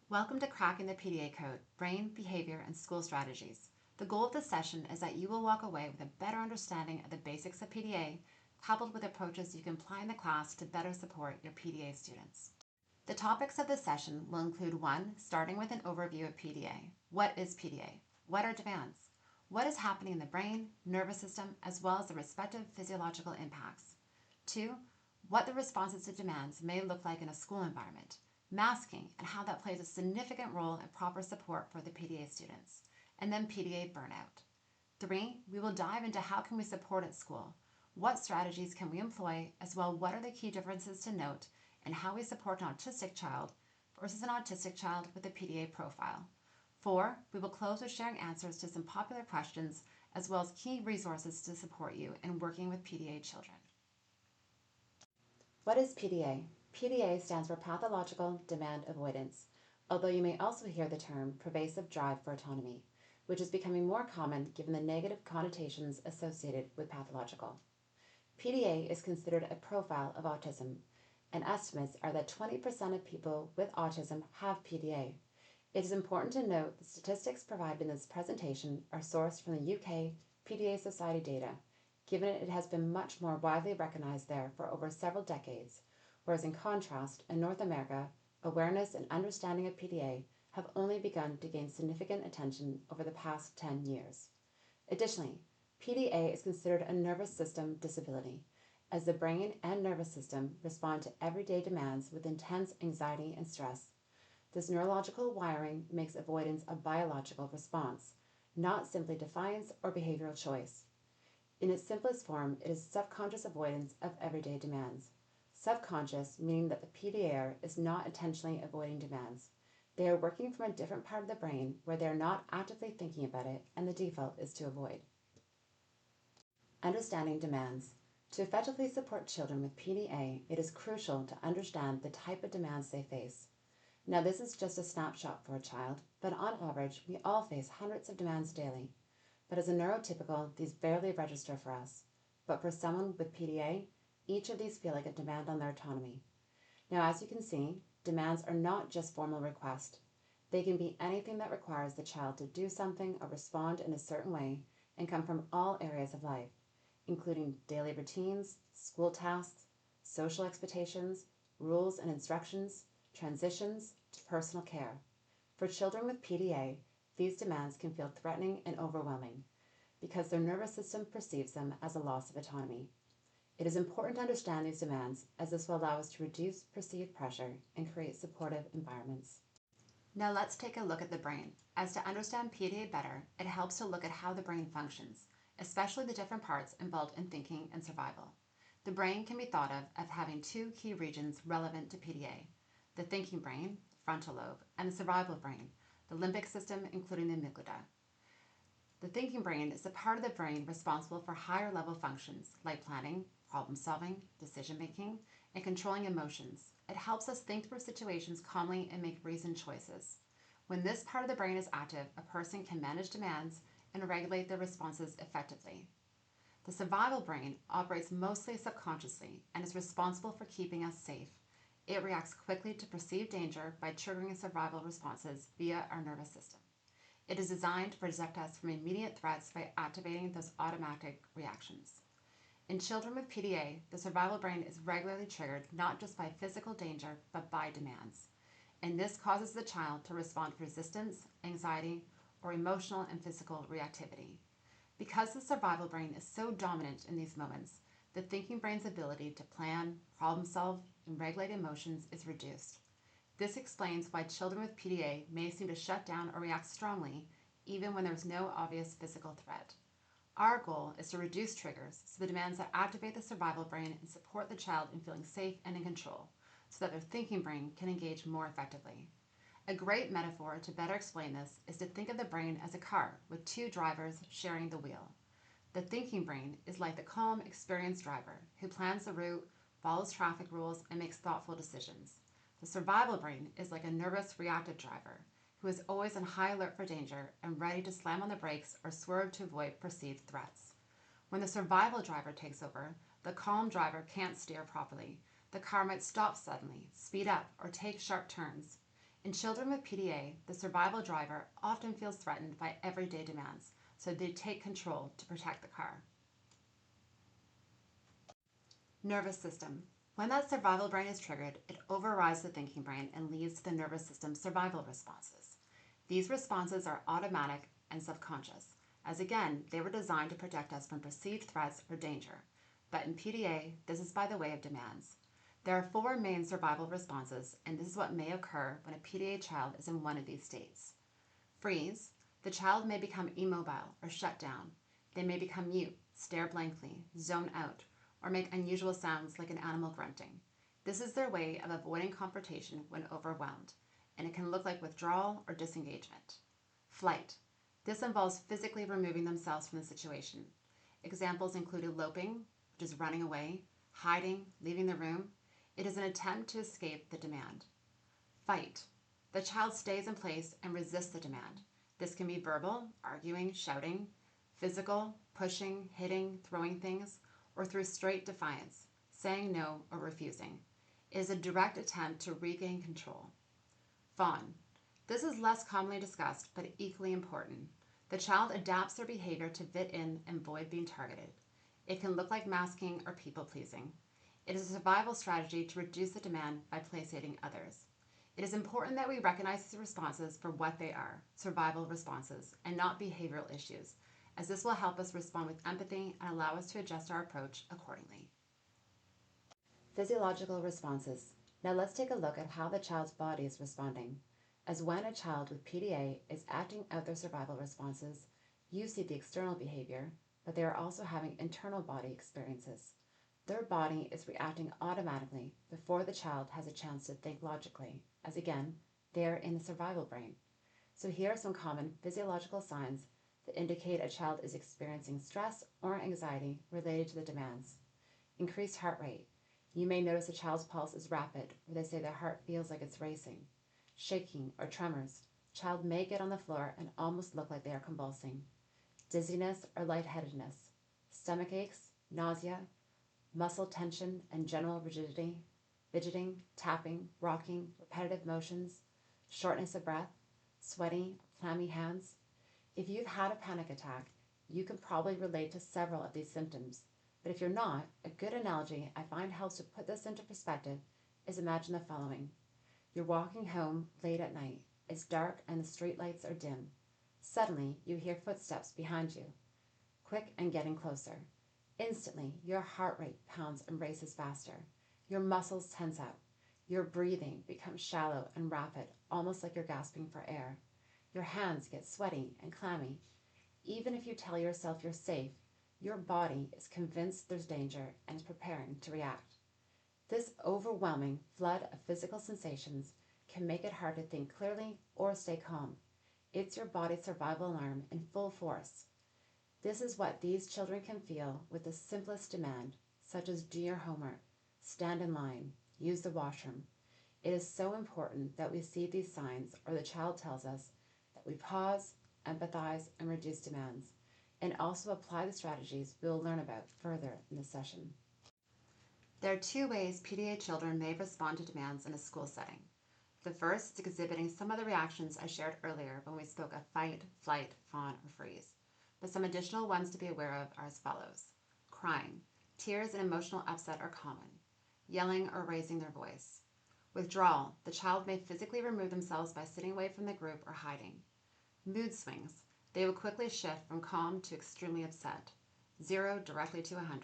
Welcome to Cracking the PDA Code, Brain, Behavior, and School Strategies. The goal of this session is that you will walk away with a better understanding of the basics of PDA, coupled with approaches you can apply in the class to better support your PDA students. The topics of this session will include 1. Starting with an overview of PDA. What is PDA? What are demands? What is happening in the brain, nervous system, as well as the respective physiological impacts? 2. What the responses to demands may look like in a school environment, masking and how that plays a significant role in proper support for the PDA students, and then PDA burnout. 3. We will dive into how can we support at school, what strategies can we employ, as well what are the key differences to note in how we support an autistic child versus an autistic child with a PDA profile. 4. We will close with sharing answers to some popular questions as well as key resources to support you in working with PDA children. What is PDA? PDA stands for Pathological Demand Avoidance, although you may also hear the term pervasive drive for autonomy, which is becoming more common given the negative connotations associated with pathological. PDA is considered a profile of autism, and estimates are that 20% of people with autism have PDA. It is important to note the statistics provided in this presentation are sourced from the UK PDA Society data, given it has been much more widely recognized there for over several decades, whereas in contrast, in North America, awareness and understanding of PDA have only begun to gain significant attention over the past 10 years. Additionally, PDA is considered a nervous system disability, as the brain and nervous system respond to everyday demands with intense anxiety and stress. This neurological wiring makes avoidance a biological response, not simply defiance or behavioral choice. In its simplest form, it is subconscious avoidance of everyday demands. Subconscious meaning that the PDA is not intentionally avoiding demands. They are working from a different part of the brain where they are not actively thinking about it, and the default is to avoid. Understanding demands. To effectively support children with PDA, it is crucial to understand the type of demands they face. Now, this is just a snapshot for a child, but on average, we all face hundreds of demands daily. But as a neurotypical, these barely register for us. But for someone with PDA, each of these feel like a demand on their autonomy. Now, as you can see, demands are not just formal requests. They can be anything that requires the child to do something or respond in a certain way and come from all areas of life, including daily routines, school tasks, social expectations, rules and instructions, transitions to personal care. For children with PDA, these demands can feel threatening and overwhelming because their nervous system perceives them as a loss of autonomy. It is important to understand these demands, as this will allow us to reduce perceived pressure and create supportive environments. Now let's take a look at the brain. As to understand PDA better, it helps to look at how the brain functions, especially the different parts involved in thinking and survival. The brain can be thought of as having two key regions relevant to PDA: the thinking brain, frontal lobe, and the survival brain, the limbic system, including the amygdala. The thinking brain is the part of the brain responsible for higher level functions like planning, problem solving, decision making, and controlling emotions. It helps us think through situations calmly and make reasoned choices. When this part of the brain is active, a person can manage demands and regulate their responses effectively. The survival brain operates mostly subconsciously and is responsible for keeping us safe. It reacts quickly to perceived danger by triggering survival responses via our nervous system. It is designed to protect us from immediate threats by activating those automatic reactions. In children with PDA, the survival brain is regularly triggered not just by physical danger, but by demands. And this causes the child to respond with resistance, anxiety, or emotional and physical reactivity. Because the survival brain is so dominant in these moments, the thinking brain's ability to plan, problem solve, and regulate emotions is reduced. This explains why children with PDA may seem to shut down or react strongly even when there is no obvious physical threat. Our goal is to reduce triggers so the demands that activate the survival brain and support the child in feeling safe and in control, so that their thinking brain can engage more effectively. A great metaphor to better explain this is to think of the brain as a car with two drivers sharing the wheel. The thinking brain is like the calm, experienced driver who plans the route, follows traffic rules, and makes thoughtful decisions. The survival brain is like a nervous, reactive driver who is always on high alert for danger and ready to slam on the brakes or swerve to avoid perceived threats. When the survival driver takes over, the calm driver can't steer properly. The car might stop suddenly, speed up, or take sharp turns. In children with PDA, the survival driver often feels threatened by everyday demands, so they take control to protect the car. Nervous system. When that survival brain is triggered, it overrides the thinking brain and leads to the nervous system's survival responses. These responses are automatic and subconscious, as again, they were designed to protect us from perceived threats or danger. But in PDA, this is by the way of demands. There are 4 main survival responses, and this is what may occur when a PDA child is in one of these states. Freeze. The child may become immobile or shut down. They may become mute, stare blankly, zone out, or make unusual sounds like an animal grunting. This is their way of avoiding confrontation when overwhelmed, and it can look like withdrawal or disengagement. Flight. This involves physically removing themselves from the situation. Examples include eloping, which is running away, hiding, leaving the room. It is an attempt to escape the demand. Fight. The child stays in place and resists the demand. This can be verbal, arguing, shouting, physical, pushing, hitting, throwing things, or through straight defiance, saying no or refusing. It is a direct attempt to regain control. Fawn. This is less commonly discussed, but equally important. The child adapts their behavior to fit in and avoid being targeted. It can look like masking or people-pleasing. It is a survival strategy to reduce the demand by placating others. It is important that we recognize these responses for what they are, survival responses, and not behavioral issues, as this will help us respond with empathy and allow us to adjust our approach accordingly. Physiological responses. Now let's take a look at how the child's body is responding. As when a child with PDA is acting out their survival responses, you see the external behavior, but they are also having internal body experiences. Their body is reacting automatically before the child has a chance to think logically, as again, they are in the survival brain. So here are some common physiological signs that indicate a child is experiencing stress or anxiety related to the demands. Increased heart rate. You may notice a child's pulse is rapid, or they say their heart feels like it's racing. Shaking or tremors. Child may get on the floor and almost look like they are convulsing. Dizziness or lightheadedness. Stomach aches, nausea, muscle tension and general rigidity, fidgeting, tapping, rocking, repetitive motions, shortness of breath, sweaty, clammy hands. If you've had a panic attack, you can probably relate to several of these symptoms. But if you're not, a good analogy I find helps to put this into perspective is imagine the following. You're walking home late at night. It's dark and the street lights are dim. Suddenly, you hear footsteps behind you, quick and getting closer. Instantly, your heart rate pounds and races faster. Your muscles tense out. Your breathing becomes shallow and rapid, almost like you're gasping for air. Your hands get sweaty and clammy. Even if you tell yourself you're safe, your body is convinced there's danger and is preparing to react. This overwhelming flood of physical sensations can make it hard to think clearly or stay calm. It's your body's survival alarm in full force. This is what these children can feel with the simplest demand, such as do your homework, stand in line, use the washroom. It is so important that we see these signs, or the child tells us that we pause, empathize, and reduce demands, and also apply the strategies we'll learn about further in the session. There are 2 ways PDA children may respond to demands in a school setting. The first is exhibiting some of the reactions I shared earlier when we spoke of fight, flight, fawn, or freeze. But some additional ones to be aware of are as follows. Crying. Tears and emotional upset are common. Yelling or raising their voice. Withdrawal. The child may physically remove themselves by sitting away from the group or hiding. Mood swings. They will quickly shift from calm to extremely upset. 0 directly to 100.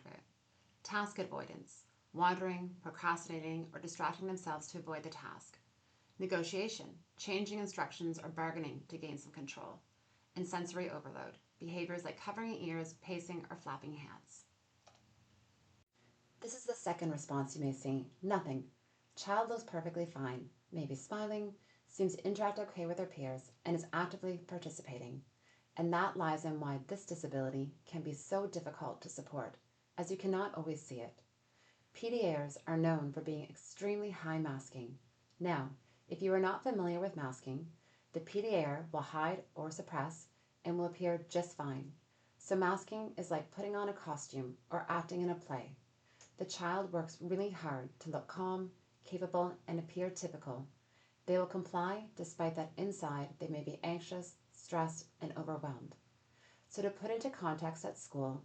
Task avoidance. Wandering, procrastinating, or distracting themselves to avoid the task. Negotiation. Changing instructions or bargaining to gain some control. And sensory overload. Behaviors like covering ears, pacing, or flapping hands. This is the second response you may see. Nothing. Child looks perfectly fine, may be smiling, seems to interact okay with their peers, and is actively participating. And that lies in why this disability can be so difficult to support, as you cannot always see it. PDAers are known for being extremely high masking. Now, if you are not familiar with masking, the PDAer will hide or suppress and will appear just fine. So masking is like putting on a costume or acting in a play. The child works really hard to look calm, capable, and appear typical. They will comply despite that inside they may be anxious, stressed, and overwhelmed. So to put into context at school,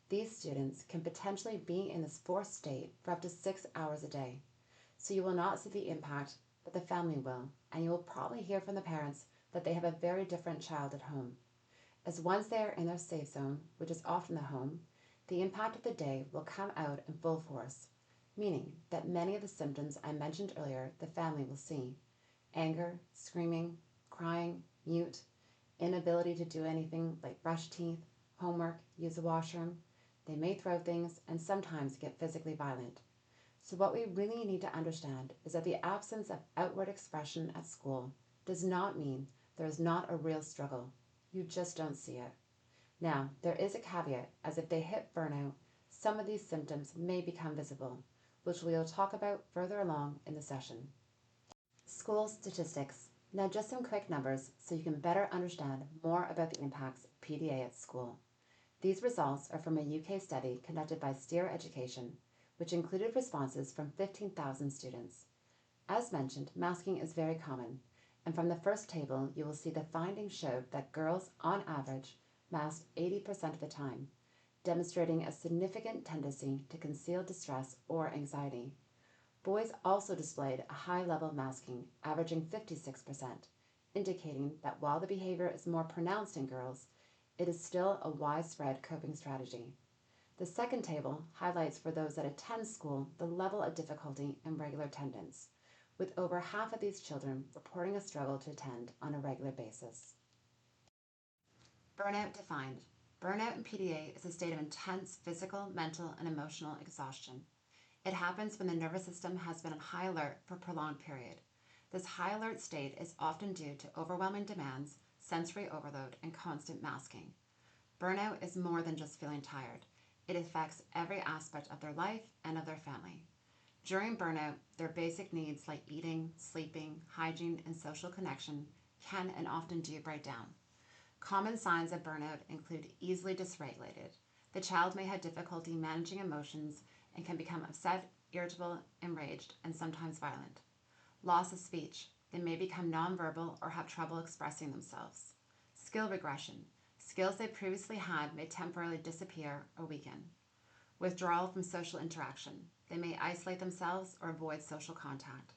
these students can potentially be in this forced state for up to 6 hours a day. So you will not see the impact, but the family will, and you will probably hear from the parents that they have a very different child at home. As once they are in their safe zone, which is often the home, the impact of the day will come out in full force, meaning that many of the symptoms I mentioned earlier the family will see: anger, screaming, crying, mute, inability to do anything like brush teeth, homework, use the washroom. They may throw things and sometimes get physically violent. So, what we really need to understand is that the absence of outward expression at school does not mean there is not a real struggle. You just don't see it. Now, there is a caveat, as if they hit burnout, some of these symptoms may become visible, which we will talk about further along in the session. School statistics. Now, just some quick numbers so you can better understand more about the impacts of PDA at school. These results are from a UK study conducted by Steer Education, which included responses from 15,000 students. As mentioned, masking is very common, and from the first table you will see the findings showed that girls, on average, masked 80% of the time, demonstrating a significant tendency to conceal distress or anxiety. Boys also displayed a high level of masking, averaging 56%, indicating that while the behavior is more pronounced in girls, it is still a widespread coping strategy. The second table highlights for those that attend school the level of difficulty in regular attendance, with over half of these children reporting a struggle to attend on a regular basis. Burnout defined. Burnout in PDA is a state of intense physical, mental, and emotional exhaustion. It happens when the nervous system has been on high alert for a prolonged period. This high alert state is often due to overwhelming demands, sensory overload, and constant masking. Burnout is more than just feeling tired. It affects every aspect of their life and of their family. During burnout, their basic needs like eating, sleeping, hygiene, and social connection can and often do break down. Common signs of burnout include easily dysregulated. The child may have difficulty managing emotions and can become upset, irritable, enraged, and sometimes violent. Loss of speech. They may become nonverbal or have trouble expressing themselves. Skill regression. Skills they previously had may temporarily disappear or weaken. Withdrawal from social interaction. They may isolate themselves or avoid social contact.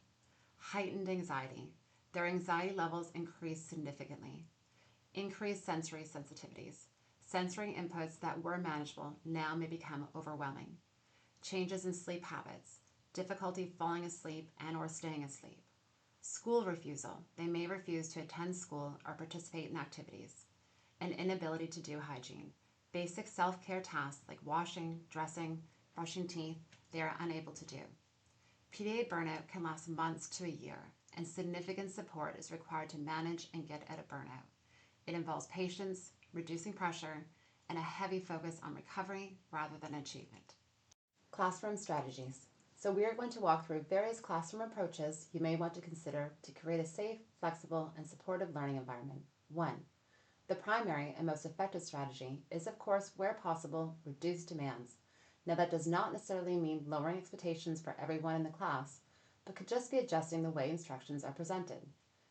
Heightened anxiety. Their anxiety levels increase significantly. Increased sensory sensitivities. Sensory inputs that were manageable now may become overwhelming. Changes in sleep habits. Difficulty falling asleep and or staying asleep. School refusal. They may refuse to attend school or participate in activities. An inability to do hygiene. Basic self-care tasks like washing, dressing, brushing teeth, they are unable to do. PDA burnout can last months to a year, and significant support is required to manage and get out of burnout. It involves patience, reducing pressure, and a heavy focus on recovery rather than achievement. Classroom strategies. So we are going to walk through various classroom approaches you may want to consider to create a safe, flexible, and supportive learning environment. 1. The primary and most effective strategy is, of course, where possible, reduce demands. Now, that does not necessarily mean lowering expectations for everyone in the class, but could just be adjusting the way instructions are presented.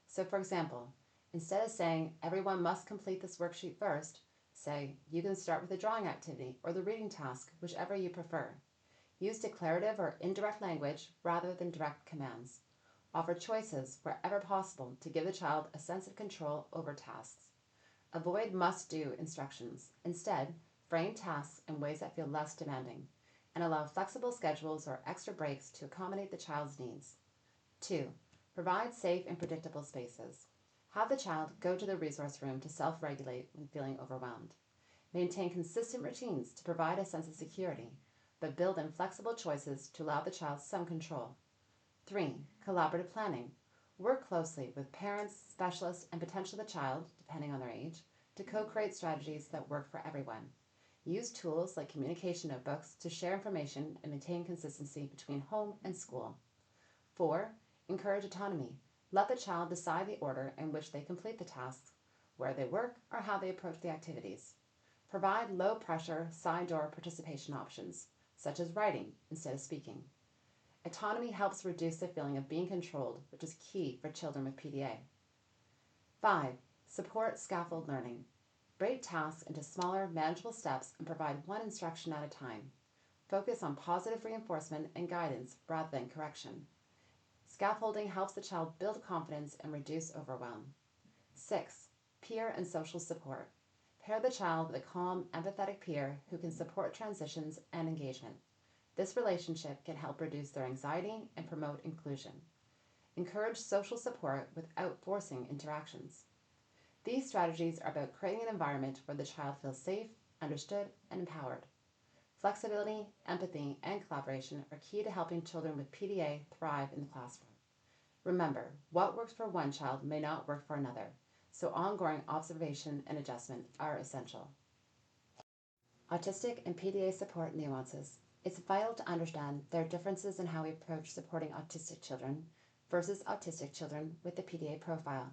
So, for example, instead of saying everyone must complete this worksheet first, say you can start with the drawing activity or the reading task, whichever you prefer. Use declarative or indirect language rather than direct commands. Offer choices wherever possible to give the child a sense of control over tasks. Avoid must-do instructions. Instead, frame tasks in ways that feel less demanding, and allow flexible schedules or extra breaks to accommodate the child's needs. 2. Provide safe and predictable spaces. Have the child go to the resource room to self-regulate when feeling overwhelmed. Maintain consistent routines to provide a sense of security, but build in flexible choices to allow the child some control. 3. Collaborative planning. Work closely with parents, specialists, and potentially the child, depending on their age, to co-create strategies that work for everyone. Use tools like communication notebooks to share information and maintain consistency between home and school. 4. Encourage autonomy. Let the child decide the order in which they complete the tasks, where they work, or how they approach the activities. Provide low-pressure, side-door participation options, such as writing instead of speaking. Autonomy helps reduce the feeling of being controlled, which is key for children with PDA. 5. Support scaffold learning. Break tasks into smaller, manageable steps and provide one instruction at a time. Focus on positive reinforcement and guidance rather than correction. Scaffolding helps the child build confidence and reduce overwhelm. 6. Peer and social support. Pair the child with a calm, empathetic peer who can support transitions and engagement. This relationship can help reduce their anxiety and promote inclusion. Encourage social support without forcing interactions. These strategies are about creating an environment where the child feels safe, understood, and empowered. Flexibility, empathy, and collaboration are key to helping children with PDA thrive in the classroom. Remember, what works for one child may not work for another, so ongoing observation and adjustment are essential. Autistic and PDA support nuances. It's vital to understand there are differences in how we approach supporting autistic children versus autistic children with the PDA profile.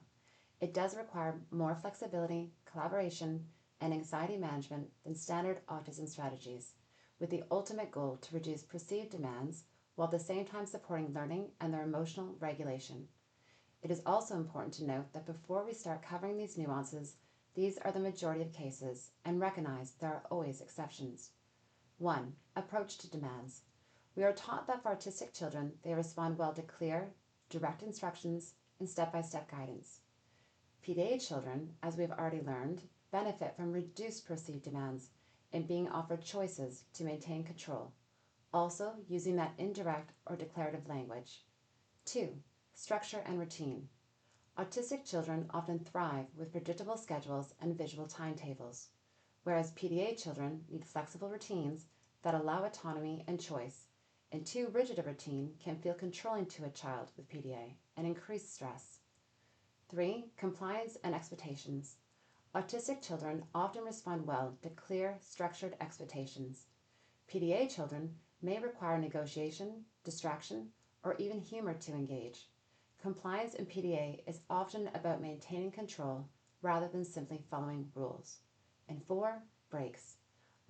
It does require more flexibility, collaboration, and anxiety management than standard autism strategies, with the ultimate goal to reduce perceived demands while at the same time supporting learning and their emotional regulation. It is also important to note that before we start covering these nuances, these are the majority of cases, and recognize there are always exceptions. 1. Approach to demands. We are taught that for autistic children, they respond well to clear, direct instructions and step-by-step guidance. PDA children, as we have already learned, benefit from reduced perceived demands and being offered choices to maintain control, also using that indirect or declarative language. 2. Structure and routine. Autistic children often thrive with predictable schedules and visual timetables, whereas PDA children need flexible routines that allow autonomy and choice, and too rigid a routine can feel controlling to a child with PDA and increase stress. 3. Compliance and expectations. Autistic children often respond well to clear, structured expectations. PDA children may require negotiation, distraction, or even humor to engage. Compliance in PDA is often about maintaining control rather than simply following rules. And 4. Breaks.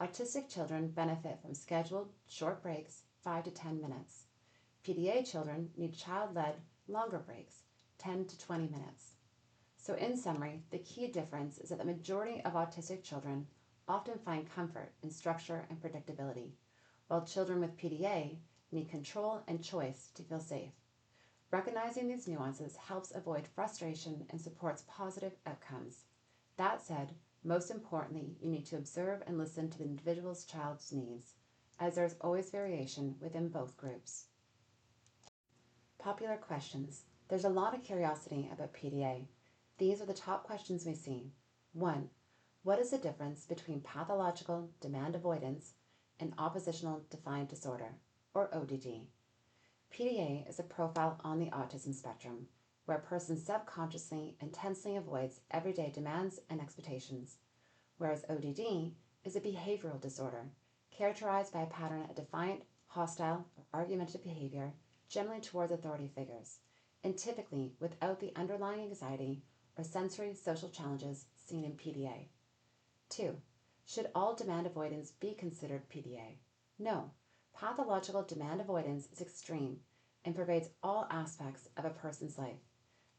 Autistic children benefit from scheduled, short breaks, 5 to 10 minutes. PDA children need child-led, longer breaks, 10 to 20 minutes. So in summary, the key difference is that the majority of autistic children often find comfort in structure and predictability, while children with PDA need control and choice to feel safe. Recognizing these nuances helps avoid frustration and supports positive outcomes. That said, most importantly, you need to observe and listen to the individual's child's needs, as there is always variation within both groups. Popular questions. There's a lot of curiosity about PDA. These are the top questions we see. 1. What is the difference between pathological demand avoidance and oppositional defiant disorder, or ODD? PDA is a profile on the autism spectrum, where a person subconsciously, intensely avoids everyday demands and expectations, whereas ODD is a behavioral disorder, characterized by a pattern of defiant, hostile, or argumentative behavior, generally towards authority figures, and typically without the underlying anxiety or sensory social challenges seen in PDA. 2. Should all demand avoidance be considered PDA? No. Pathological demand avoidance is extreme and pervades all aspects of a person's life.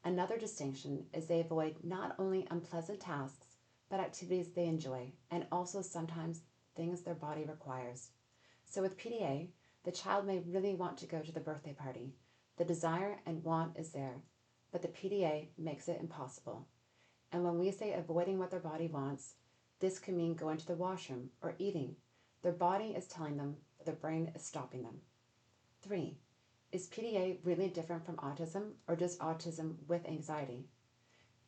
Another distinction is they avoid not only unpleasant tasks, but activities they enjoy, and also sometimes things their body requires. So with PDA, the child may really want to go to the birthday party. The desire and want is there, but the PDA makes it impossible. And when we say avoiding what their body wants, this can mean going to the washroom or eating. Their body is telling them, but their brain is stopping them. 3. Is PDA really different from autism, or just autism with anxiety?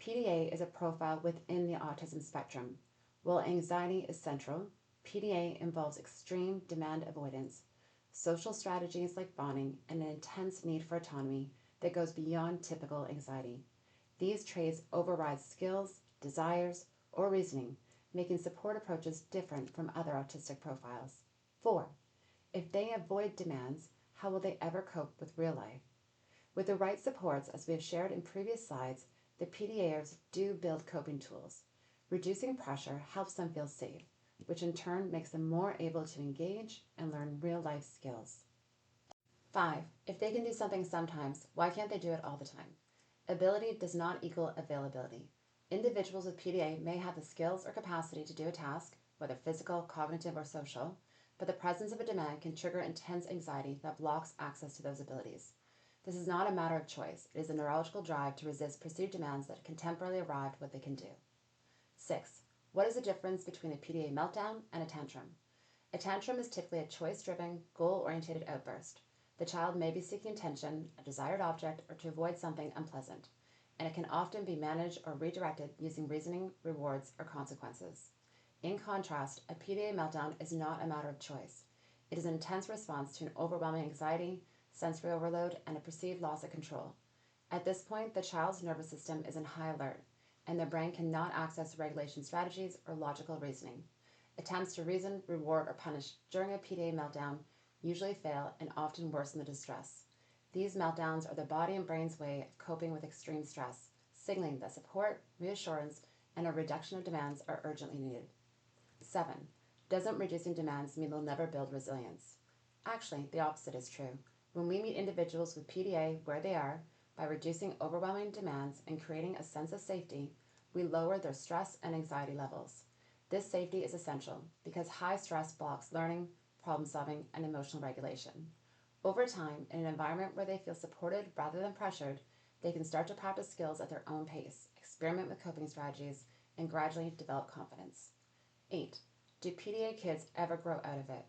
PDA is a profile within the autism spectrum. While anxiety is central, PDA involves extreme demand avoidance, social strategies like bonding, and an intense need for autonomy that goes beyond typical anxiety. These traits override skills, desires, or reasoning, making support approaches different from other autistic profiles. 4. If they avoid demands, how will they ever cope with real life? With the right supports, as we have shared in previous slides, the PDAers do build coping tools. Reducing pressure helps them feel safe, which in turn makes them more able to engage and learn real life skills. 5. If they can do something sometimes, why can't they do it all the time? Ability does not equal availability. Individuals with PDA may have the skills or capacity to do a task, whether physical, cognitive, or social, but the presence of a demand can trigger intense anxiety that blocks access to those abilities. This is not a matter of choice. It is a neurological drive to resist perceived demands that can temporarily arrive at what they can do. 6. What is the difference between a PDA meltdown and a tantrum? A tantrum is typically a choice-driven, goal-oriented outburst. The child may be seeking attention, a desired object, or to avoid something unpleasant, and it can often be managed or redirected using reasoning, rewards, or consequences. In contrast, a PDA meltdown is not a matter of choice. It is an intense response to an overwhelming anxiety, sensory overload, and a perceived loss of control. At this point, the child's nervous system is in high alert, and their brain cannot access regulation strategies or logical reasoning. Attempts to reason, reward, or punish during a PDA meltdown usually fail and often worsen the distress. These meltdowns are the body and brain's way of coping with extreme stress, signaling that support, reassurance, and a reduction of demands are urgently needed. 7. Doesn't reducing demands mean they'll never build resilience? Actually, the opposite is true. When we meet individuals with PDA where they are, by reducing overwhelming demands and creating a sense of safety, we lower their stress and anxiety levels. This safety is essential because high stress blocks learning, problem solving, and emotional regulation. Over time, in an environment where they feel supported rather than pressured, they can start to practice skills at their own pace, experiment with coping strategies, and gradually develop confidence. 8. Do PDA kids ever grow out of it?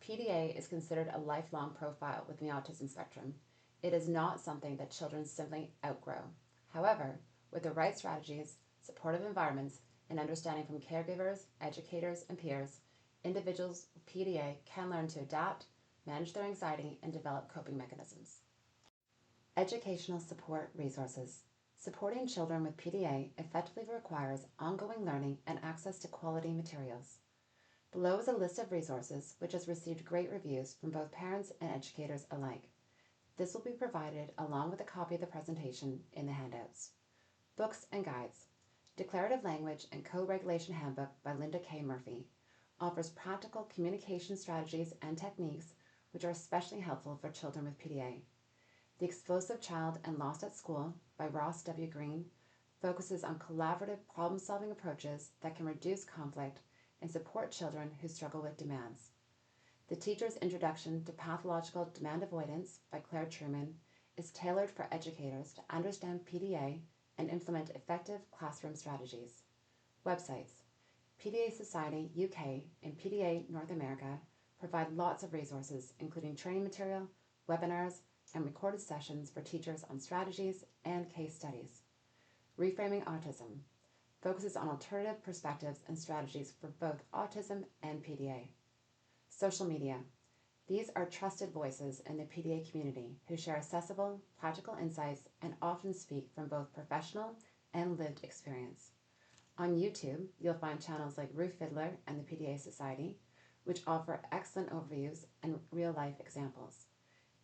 PDA is considered a lifelong profile within the autism spectrum. It is not something that children simply outgrow. However, with the right strategies, supportive environments, and understanding from caregivers, educators, and peers, individuals with PDA can learn to adapt, manage their anxiety, and develop coping mechanisms. Educational support resources. Supporting children with PDA effectively requires ongoing learning and access to quality materials. Below is a list of resources which has received great reviews from both parents and educators alike. This will be provided along with a copy of the presentation in the handouts. Books and guides. Declarative Language and Co-Regulation Handbook by Linda K. Murphy offers practical communication strategies and techniques which are especially helpful for children with PDA. The Explosive Child and Lost at School by Ross W. Green focuses on collaborative problem-solving approaches that can reduce conflict and support children who struggle with demands. The Teacher's Introduction to Pathological Demand Avoidance by Claire Truman is tailored for educators to understand PDA and implement effective classroom strategies. Websites. PDA Society UK and PDA North America provide lots of resources, including training material, webinars, and recorded sessions for teachers on strategies and case studies. Reframing Autism focuses on alternative perspectives and strategies for both autism and PDA. Social media. These are trusted voices in the PDA community who share accessible, practical insights and often speak from both professional and lived experience. On YouTube, you'll find channels like Ruth Fiddler and the PDA Society, which offer excellent overviews and real-life examples.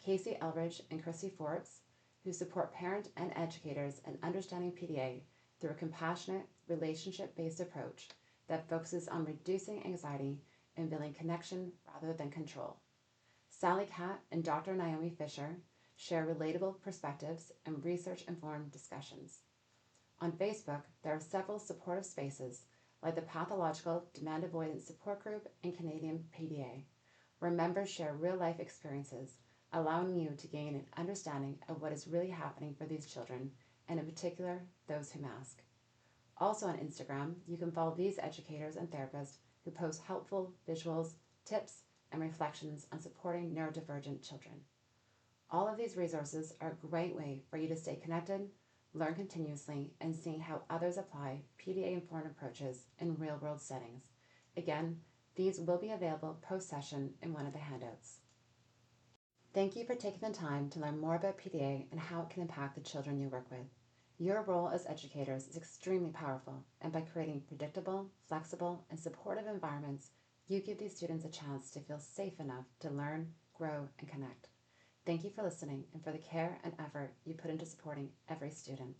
Casey Elridge and Chrissy Forbes, who support parent and educators in understanding PDA through a compassionate, relationship-based approach that focuses on reducing anxiety and building connection rather than control. Sally Catt and Dr. Naomi Fisher share relatable perspectives and research-informed discussions. On Facebook, there are several supportive spaces like the Pathological Demand Avoidance Support Group and Canadian PDA, where members share real-life experiences, allowing you to gain an understanding of what is really happening for these children, and in particular, those who mask. Also on Instagram, you can follow these educators and therapists who post helpful visuals, tips, and reflections on supporting neurodivergent children. All of these resources are a great way for you to stay connected, learn continuously, and see how others apply PDA-informed approaches in real-world settings. Again, these will be available post-session in one of the handouts. Thank you for taking the time to learn more about PDA and how it can impact the children you work with. Your role as educators is extremely powerful, and by creating predictable, flexible, and supportive environments, you give these students a chance to feel safe enough to learn, grow, and connect. Thank you for listening and for the care and effort you put into supporting every student.